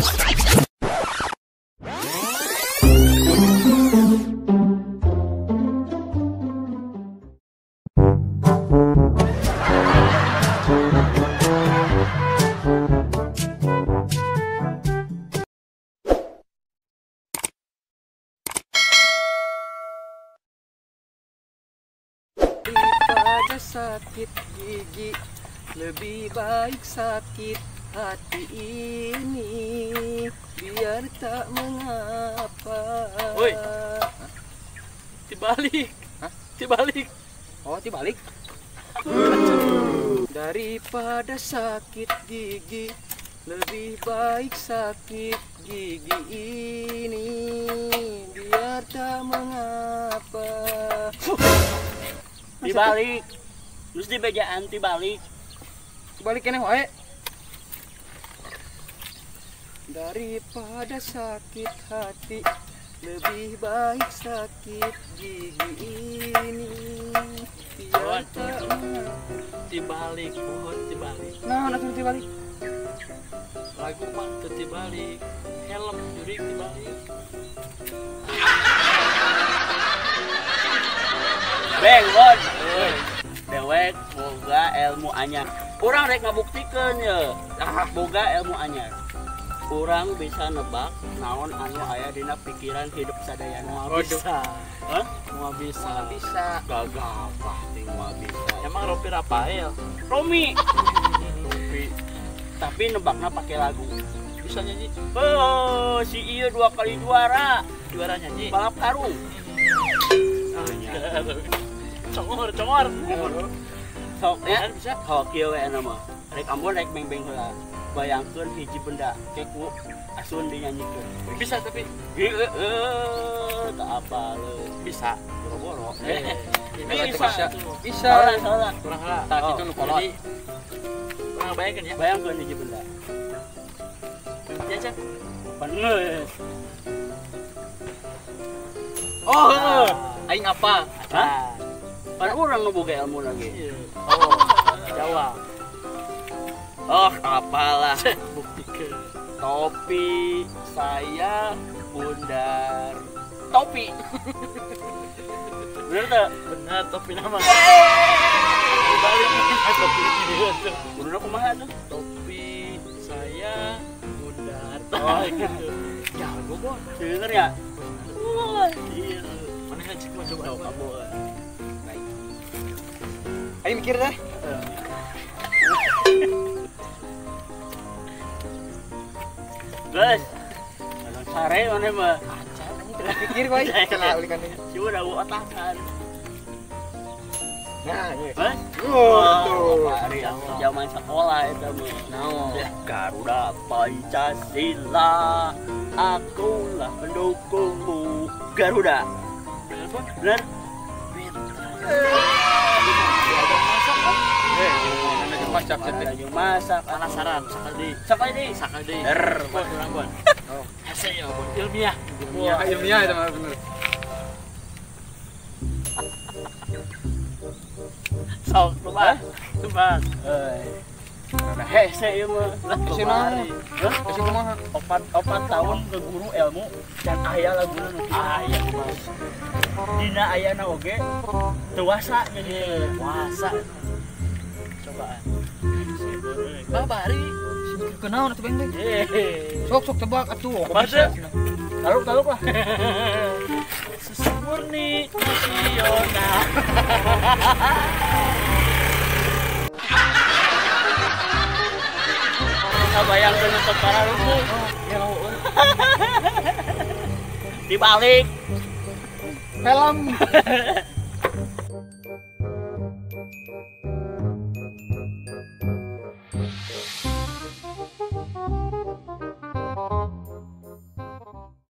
Daripada sakit gigi, lebih baik sakit hati ini. Biar tak mengapa. Woi, dibalik. Hah? Dibalik. Oh, dibalik. Daripada sakit gigi, lebih baik sakit gigi ini. Biar tak mengapa. Dibalik. Terus di bejaan dibalik. Dibalik kene wae. Daripada sakit hati, lebih baik sakit gigi ini. Biar tak Dibalik, pohon dibalik. nah langsung dibalik. Lagu mah teu dibalik. Helm jurig dibalik. Bengon. Dewek boga ilmu anyar. Urang rek ngabuktikeun ye. Boga ilmu anyar. Urang bisa nebak naon anu aya dina pikiran hidup sadayana. Bisa. Hah? Mau bisa. Bisa. Gagah pasti moal bisa. Emang Ropi Rafael Romi. Tapi nebakna pakai lagu. bisa nyanyi. Oh, si ieu 2 kali juara. Juara nyanyi. Balap karung. Congor. Sok ya. Bisa. Sok kieu we nama. Rek ambon rek beng-beng heula. Bayangkeun hiji benda keku asun dinyanyikeun. Bisa tapi Tak apa le. bisa. Boro-boro. Bisa. Bisa. Salah. Kurang lah. Tak itu nu kolot. Jadi kurang bayangkan ya. Bayangkeun hiji benda. Ya aja. Bener. Oh, aing apa? Hah? Pan urang nu boga ilmu lagi. Oh, Jawa. Oh, apalah. Buktikan. Topi saya bundar. Topi. Bener tak? Benar topi nama. Balik Topi ini tuh. Bundar kumaha tuh? Topi saya bundar. Oh, gitu. Jago gua. Denger ya? Wah, iya. Mana yang cek mau coba? Sok kamu. Aing mikir dah. Guys. Anak sare mana mah? Kita pikir kok aing. Salah ulikan ini. Coba dah otakan. Nah, ini. Hah? Tuh. Hari aku zaman sekolah itu mah. Nah. Garuda Pancasila, akulah pendukungmu. Garuda. Bener? Masak Lagi masak. Penasaran sekali. Sakadi. Kurang buat. Oh. Hasil ya, buat ilmiah. Wah, ilmiah itu mah bener. Sok, tebak. Tebak. Nah, hese ieu mah. Hese naon? Hah? Kasih kumaha? 4 tahun ke guru ilmu dan aya laguna nu aya Mas. Dina ayana oge dewasa jadi puasa. Cobaan. Babari. Kenaon atuh beng-beng? Sok tebak atuh. Masa? Taluk lah. Susu murni nasional. Bisa bayangkeun untuk para lugu. Dibalik. Helm.